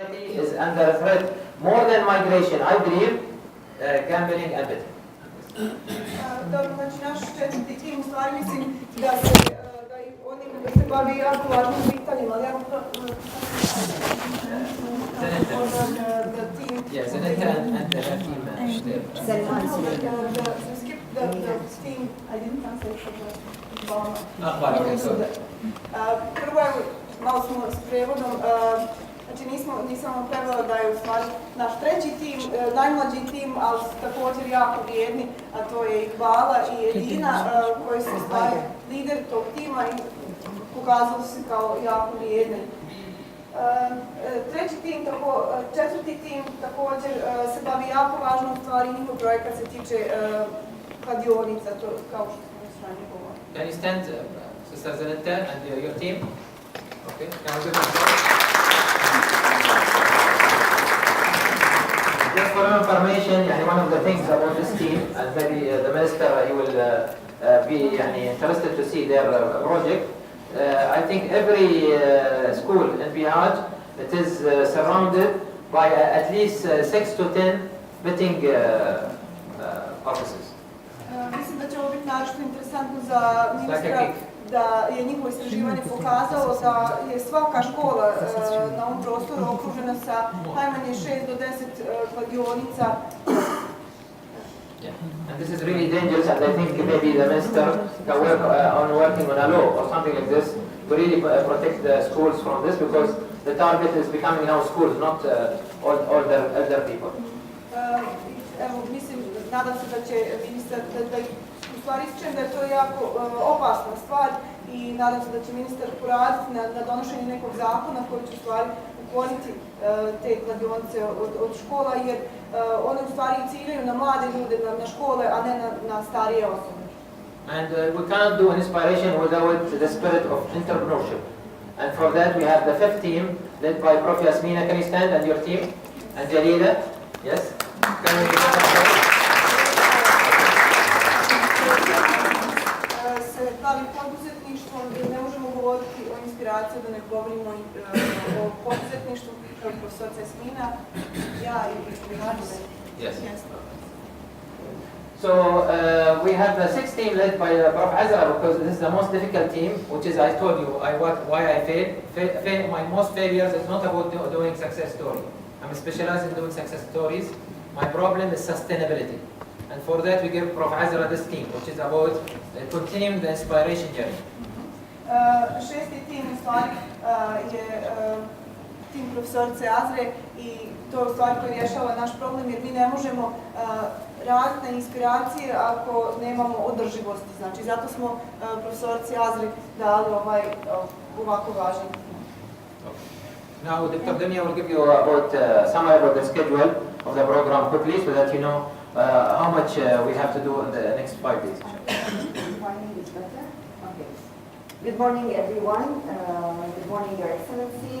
Is under threat more than migration, I believe, gambling and betting. Dobro, znači naš četvrti tim, u stvari mislim da i oni se bavi jako važnim pitanjima, ali jako the team. Yes, Zaneta and the team. Skip the team, I didn't translate prvo je, malo smo s prevodom, znači nisam prevela da je u stvari naš treći tim, najmlađi tim, ali također jako vrijedni, a to je Iqbala i Edina, koji su u stvari lider tog tima i pokazali se kao jako vrijedni. Četvrti tim također se bavi jako važnom stvari, njihov projekat se tiče kladionica, to kao što smo s ranije govorili. Can you stand, Sister Zaneta and your team? Okay. Just for information, one of the things about this team, and maybe the minister he will be interested to see their project. I think every school in Bihar, it is surrounded by at least 6 to 10 betting offices. Mislim da će ovo biti naročito interesantno za ministra, da je njihovo istraživanje pokazalo da je svaka škola na ovom prostoru okružena sa najmanje 6 do 10 kladionica. And this is really dangerous, and I think maybe the minister can work on working on a law or something like this to really protect the schools from this, because the target is becoming now schools, not older people. Evo, mislim, nadam se da će ministar, da u stvari ističem da je to jako opasna stvar i nadam se da će ministar poraditi na donošenju nekog zakona koji će u stvari ukloniti te kladionice od škola, jer one u stvari ciljaju na mlade ljude, na škole, a ne na starije osobe. And we cannot do inspiration without the spirit of entrepreneurship. And for that we have the fifth team led by Prof. Yasmina. Can you stand, and your team? And Dzalila? Yes? Can we se bavim poduzetništvom, ne možemo govoriti o inspiraciji, da ne govorimo o poduzetništvu, kao profesorica Yasmina, ja i Ahmed. Yes. So we have the sixth team led by Prof. Azra, because this is the most difficult team, which is, I told you, why I failed. My most failures is not about doing success story. I'm specialized in doing success stories. My problem is sustainability. And for that we give Prof. Azra this team, which is about continuing the inspiration journey. Šesti tim u stvari je tim profesorice Azre i to je u stvari koji rješava naš problem, jer mi ne možemo raditi na inspiracije ako nemamo održivosti. Znači, zato smo profesorici Azre dali ovako važan. Now, Dr. Dunya will give you summary about the schedule of the program quickly, so that you know how much we have to do in the next 5 days. Good morning, everyone. Good morning, Your Excellency.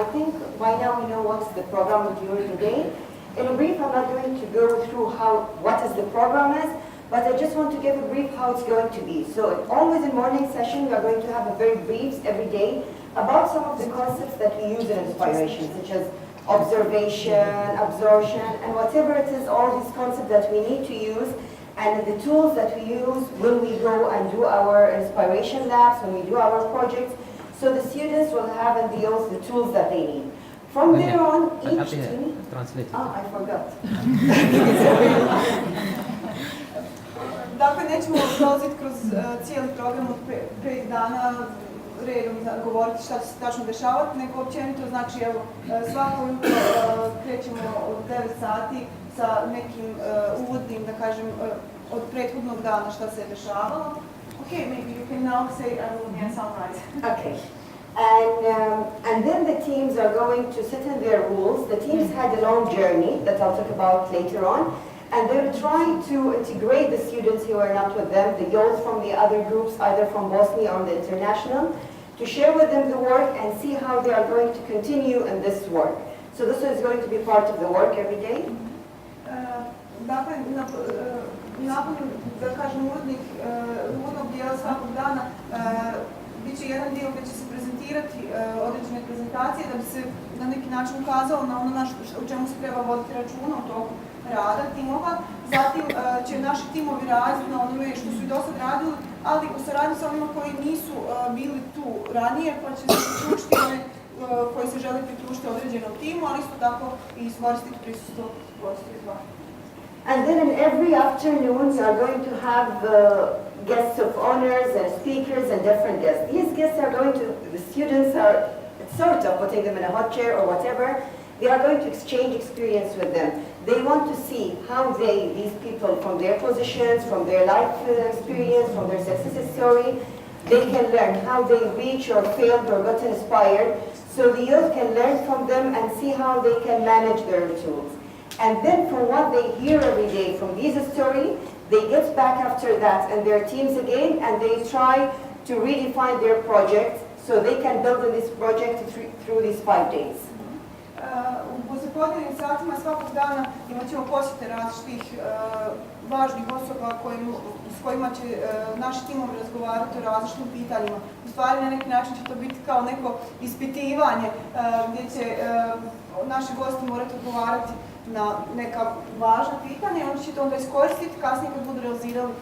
I think by now we know what's the program during the day. In a brief, I'm not going to go through what is the program is, but I just want to give a brief how it's going to be. So always in morning session, we are going to have a very briefs every day about some of the concepts that we use in inspiration, such as observation, absorption, and whatever it is, all these concepts that we need to use, and the tools that we use when we go and do our inspiration labs, when we do our projects, so the students will have in the the tools that they need. From there on, each team... I forgot. Dakle, nećemo prolaziti kroz cijeli program od 5 dana, redom govoriti šta će se tačno dešavati, nego općenito, znači, evo, svako jutro krećemo od 9 sati sa nekim uvodnim, da kažem, od prethodnog dana šta se je dešavalo. Okay, maybe you can now say I will summarize. Okay. And then the teams are going to sit in their roles. The teams had a long journey that I'll talk about later on. And they're trying to integrate the students who are not with them, the youth from the other groups, either from Bosnia or the international, to share with them the work and see how they are going to continue in this work. So this is going to be part of the work every day. Dakle, nakon, da kažem, uvodnog dijela svakog dana bit će jedan dio gdje će se prezentirati određene prezentacije da bi se na neki način ukazalo na ono o čemu se treba voditi računa u toku rada timova. Zatim će naši timovi raditi na onome što su i do sad radili, ali u saradnji sa onima koji nisu bili tu ranije, pa će se priključiti one koji se žele priključiti određenom timu, ali isto tako i iskoristiti prisustvo gostiju izvana. And then in every afternoon you are going to have guests of honors and speakers and different guests. These guests are going to, the students are sort of putting them in a hot chair or whatever. They are going to exchange experience with them. They want to see how these people from their positions, from their life experience, from their success story, they can learn how they reach or failed or got inspired. So the youth can learn from them and see how they can manage their tools. And then from what they hear every day from these stories, they get back after that and their teams again and they try to redefine their project so they can build on this project through these 5 days. U zapodnevnim satima svakog dana imat ćemo posjete različitih važnih osoba s kojima će naši timovi razgovarati o različitim pitanjima. U stvari na neki način će to biti kao neko ispitivanje gdje će naši gosti morati odgovarati na neka važna pitanja i oni će to onda iskoristiti kasnije kad budu realizirali,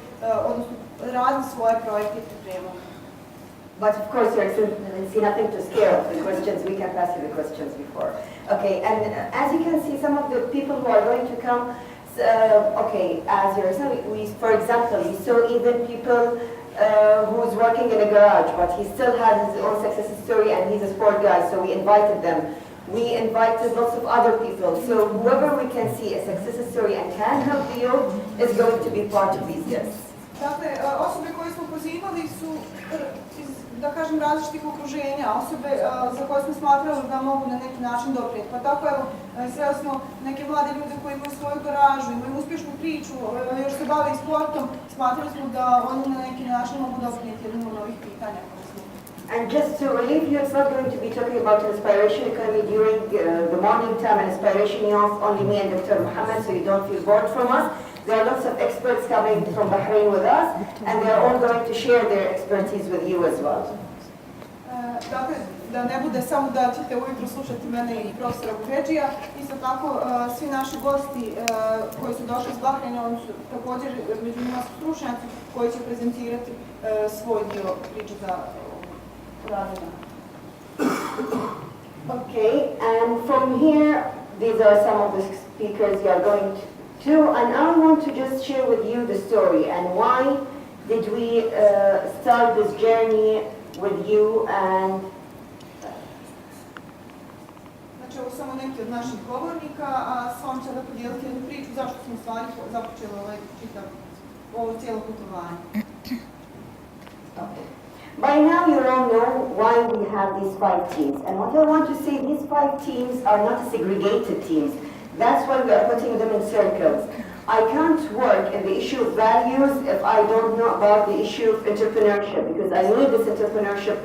odnosno radili svoje projekte i pripremali. But of course, Your Excellency, nothing to scare of the questions. We can pass you the questions before. Okay, and as you can see, some of the people who are going to come, okay, as Your Excellency, for example, we saw even people who's working in a garage, but he still has his own success story and he's a sport guy, so we invited them. We invited lots of other people, so whoever we can see a success story and can help the youth is going to be part of these guests. Dakle, osobe koje smo pozivali su iz, da kažem, različitih okruženja, osobe za koje smo smatrali da mogu na neki način doprijeti. Pa tako, evo, sreli smo neke mlade ljude koji imaju svoju garažu, imaju uspješnu priču, još se bave i sportom, smatrali smo da oni na neki način mogu doprijeti jednom od novih pitanja. And just to relieve you, it's not going to be talking about inspiration economy during the morning time and inspiration youth, only me and Dr. Muhammad, so you don't feel bored from us. There are lots of experts coming from Bahrain with us, and they are all going to share their expertise with you as well. Dakle, da ne bude samo da ćete ujutro slušati mene i profesora Muharemagica, isto tako svi naši gosti koji su došli iz Bahreina, oni su također među njima su stručnjaci koji će prezentirati svoj dio priče za radina. Okay, and from here, these are some of the speakers you are going to, and I want to just share with you the story and why did we start this journey with you and Znači, ovo samo neki od naših govornika, a s vam će da podijeliti jednu priču zašto smo stvari započeli ovo cijelo putovanje. Okay. By now you all know why we have these 5 teams. And what I want to say, these 5 teams are not segregated teams. That's why we are putting them in circles. I can't work in the issue of values if I don't know about the issue of entrepreneurship, because I need this entrepreneurship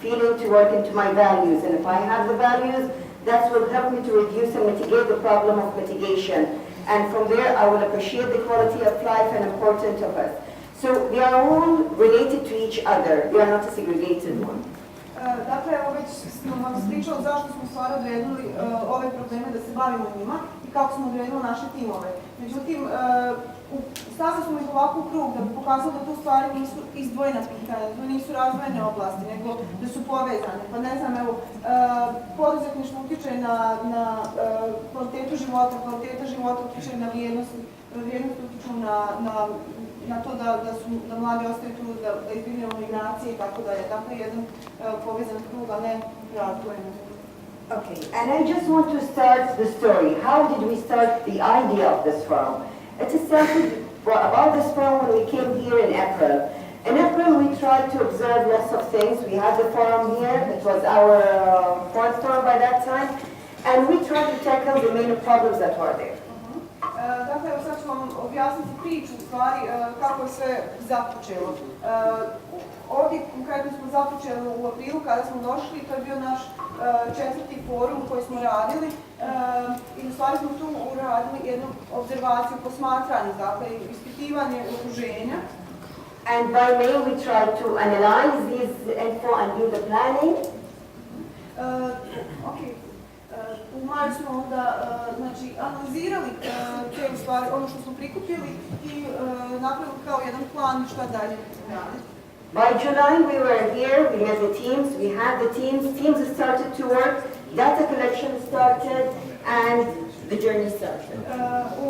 feeling to work into my values. And if I have the values, that will help me to reduce and mitigate the problem of mitigation. And from there, I will appreciate the quality of life and importance of us. So they are all related to each other. They are not a segregated one. Dakle, evo već smo vam ispričali zašto smo stvari odredili ove probleme da se bavimo njima i kako smo odredili naše timove. Međutim, stavili smo ih ovako u krug da bi pokazali da tu stvari nisu izdvojena pitanja, da nisu razvojene oblasti, nego da su povezane. Pa ne znam, evo, poduzetništvo utječe na kvalitetu života utječe na vrijednost utječu na to da mladi ostaju tu, da izbjegnemo migracije i tako dalje. Dakle, jedan povezan krug, a ne razdvojen. Okay, and I just want to start the story. How did we start the idea of this forum? It started about this forum when we came here in April. In April, we tried to observe lots of things. We had the forum here. It was our fourth forum by that time. And we tried to tackle the main problems that were there. Dakle, evo sad ću vam objasniti priču u stvari kako je sve započelo. Ovdje konkretno smo započeli u aprilu kada smo došli, to je bio naš 4. forum koji smo radili i u stvari smo tu uradili jednu obzervaciju, posmatranje, dakle ispitivanje okruženja And by May, we try to analyze these info and do the planning. U maju smo onda znači, analizirali te u stvari ono što smo prikupili i napravili kao jedan plan šta dalje raditi. By July, we were here, we had the teams, teams started to work, data collection started, and the journey started. U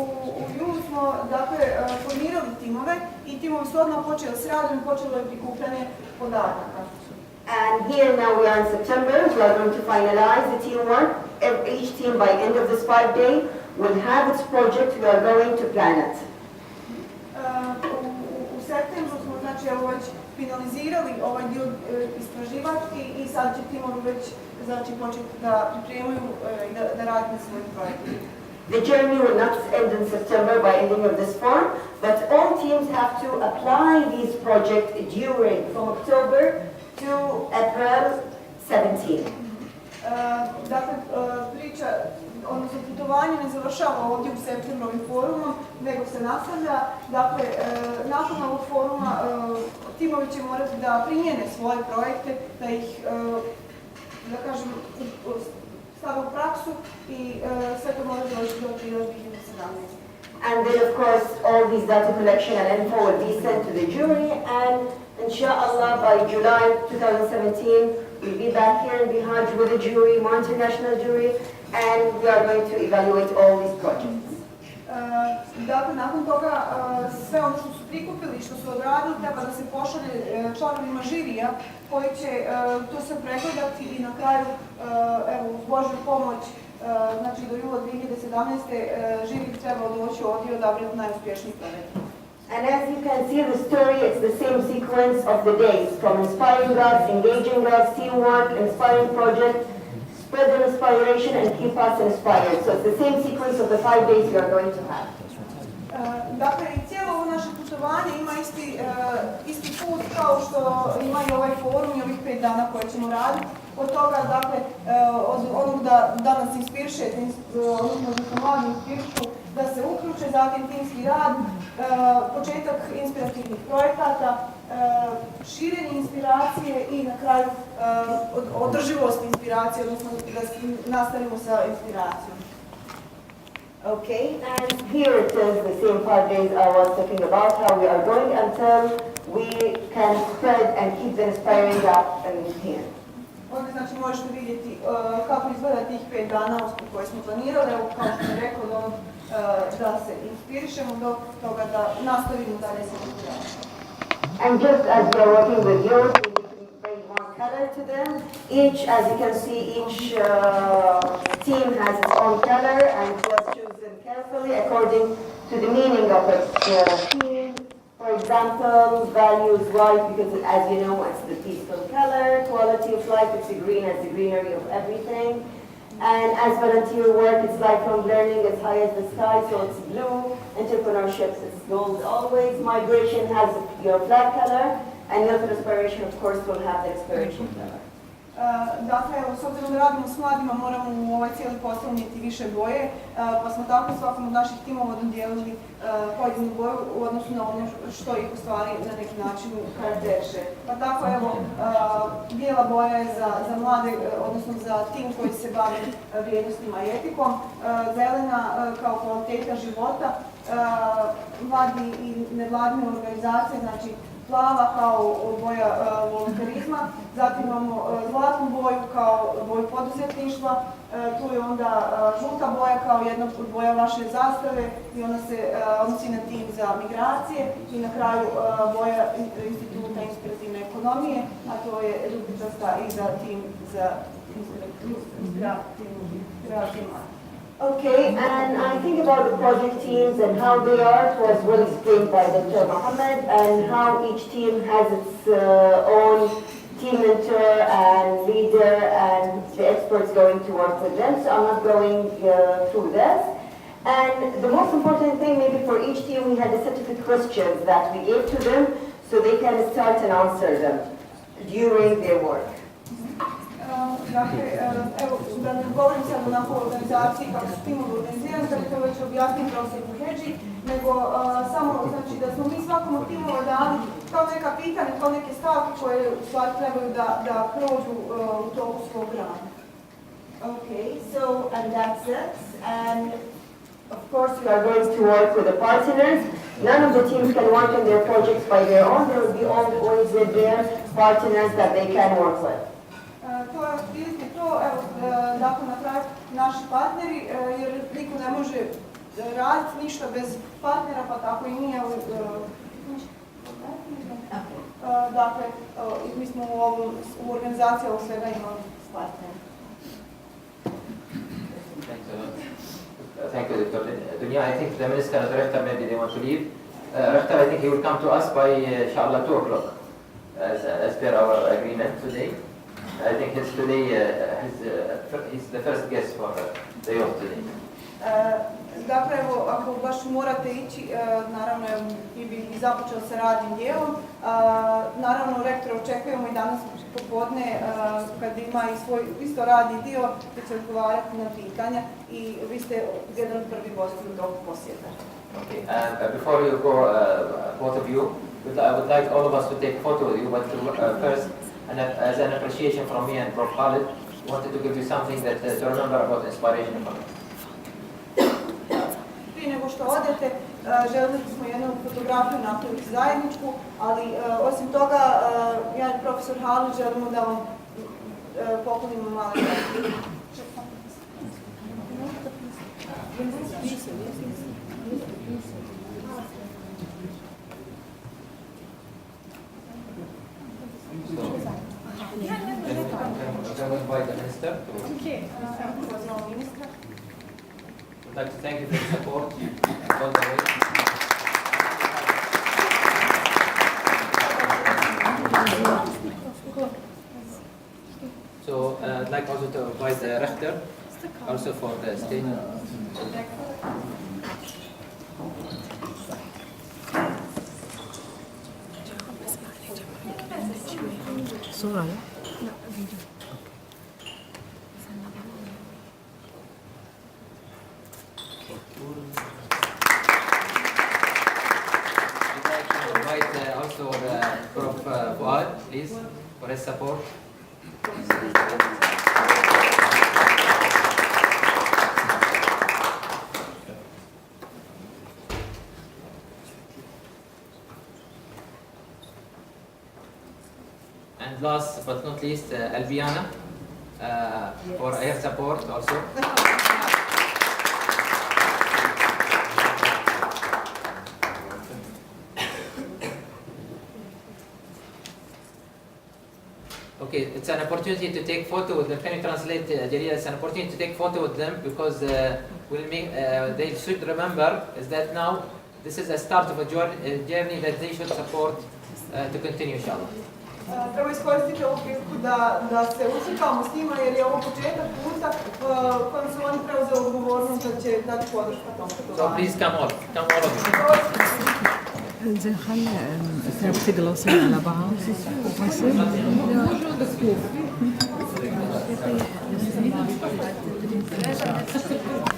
julu smo dakle formirali timove i timovi su odmah počeli s radom i počelo je prikupljanje podataka. And here now we are in September, we are going to finalize the teamwork. Each team by end of this 5 day will have its project, we are going to plan it. U septembru smo znači evo već finalizirali ovaj dio istraživački i sad će timovi već znači početi da pripremaju i da rade na svojim projektima. The journey will not end in September by ending of this form, but all teams have to apply these projects during from October to April 17. Dakle, priča, odnosno putovanje ne završava ovdje u septembrovim forumom, nego se nastavlja. Dakle, nakon ovog foruma timovi će morati da primjene svoje projekte, da ih, da kažem, stave u praksu i sve to mora doći do aprila 2017. And then of course all these data collection and info will be sent to the jury, and inshallah by July 2017 we'll be back here in Bihaj with a jury, more international jury, and we are going to evaluate all these projects. Dakle, nakon toga sve ono što su prikupili i što su odradili treba da se pošalje članovima žirija koji će to sve pregledati i na kraju, evo, uz Božju pomoć, znači do jula 2017. žiri bi trebalo doći ovdje i odabrati najuspješniji projekt. And as you can see the story, it's the same sequence of the days, from inspiring us, engaging us, teamwork, inspiring project, spread the inspiration and keep us inspired. So it's the same sequence of the 5 days we are going to have. Dakle, i cijelo ovo naše putovanje ima isti put kao što ima i ovaj forum i ovih 5 dana koje ćemo raditi. Od toga, dakle, od onog da nas inspirišete, odnosno da mladi inspirišu, da se uključe, zatim timski rad, početak inspirativnih projekata, širenje inspiracije i na kraju održivost inspiracije, odnosno da nastavimo sa inspiracijom. Okay, and here it is the same 5 days I was talking about, how we are going until we can spread and keep the inspiring up in here. Ovdje znači možete vidjeti kako izgleda tih 5 dana koje smo planirali, evo kao što sam rekao, da se inspirišemo do toga da nastavimo dalje sa inspiracijom. And just as we are working with yours, we need to bring one color to them. Each, as you can see, each team has its own color and it was chosen carefully according to the meaning of its team. For example, values white because as you know it's the peaceful color, quality of life it's the green as the greenery of everything. And as volunteer work it's lifelong learning, it's high as the sky, so it's blue. Entrepreneurship is gold always. Migration has your flag color, and youth and inspiration of course will have the inspiration color. Dakle, evo, s obzirom da radimo s mladima, moramo u ovaj cijeli posao unijeti više boje, pa smo tako svakom od naših timova dodijelili pojedinu boju u odnosu na ono što ih u stvari na neki način karakteriše. Pa tako, evo, bijela boja je za mlade, odnosno za tim koji se bavi vrijednostima i etikom, zelena kao kvaliteta života, mladi i nevladine organizacije, znači plava kao boja volonterizma, zatim imamo zlatnu boju kao boju poduzetništva, tu je onda žuta boja kao jedna od boja vaše zastave i ona se odnosi na tim za migracije i na kraju boja instituta inspirativne ekonomije, a to je žutica i za tim za inspirativnu. Okay, and I think about the project teams and how they are. It was well explained by Dr. Ahmed, and how each team has its own team mentor and leader and the experts going to work with them. So I'm not going through this. And the most important thing maybe for each team, we had the certificate questions that we gave to them so they can start and answer them during their work. Dakle, evo, da ne govorim sad onako o organizaciji kako su timovi organizirani, da bi to već objasnili profesor Muharemagic, nego samo znači da smo mi svakom od timova dali kao neka pitanja, kao neke stavke koje u stvari trebaju da prođu u toku svog rada. Okay, so, and that's it. And of course, we are going to work with the partners. None of the teams can work on their projects by their own. There will be always with their partners that they can work with. To je otprilike to, evo, dakle na kraju naši partneri, jer niko ne može raditi ništa bez partnera, pa tako i mi, dakle, mi smo u organizaciji ovog svega imali partnera. Thank you, Dr. Dunya. I think the Minister and the Rector maybe they want to leave. Rector, I think he will come to us by, inshallah, 2 o'clock, as per our agreement today. I think he's the first guest for the youth today. Dakle, evo, ako baš morate ići, naravno, mi bi i započeo sa radnim dijelom. Naravno, rektora očekujemo i danas popodne, kad ima i svoj isto radni dio, da će odgovarati na pitanja i vi ste jedan od prvi gosti u toku posjeta. Okay, before you go, both of you, I would like all of us to take a photo with you, but first, and as an appreciation from me and Prof. Khalid, wanted to give you something that to remember about inspiration economy. Prije nego što odete, želili smo jednu fotografiju napraviti zajedničku, ali osim toga, ja i profesor Khalid želimo da vam poklonimo male zajedničke. I will invite the Minister. Okay. I'd like to thank you for the support all the way. So I'd like also to invite the Rector, also for the stage. صورة لا؟ Also Prof. Fuad, please, for his support. And last but not least, Albiana, for her support also. Okay, it's an opportunity to take photo with them. Can you translate, Dzalila? It's an opportunity to take photo with them because they should remember is that now this is a start of a journey that they should support to continue, inshallah. Prvo iskoristite ovu priliku da se uslikamo s njima jer je ovo početak puta kojim su oni preuzeli odgovornost da će dati podršku tom putovanju. So please come all of you. زين خلي تقلصين على بعض ما يصير؟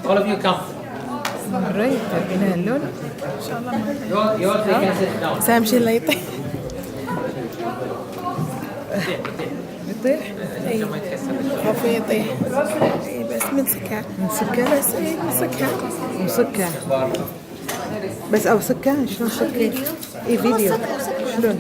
All of you come. مريت تبينها اللون؟ ان شاء الله ما You can sit down. بس اهم شيء لا يطيح يطيح؟ اي خوف يطيح اي بس نمسكها بس اي نمسكها بس او سكها شلون سكين؟ اي فيديو شلون؟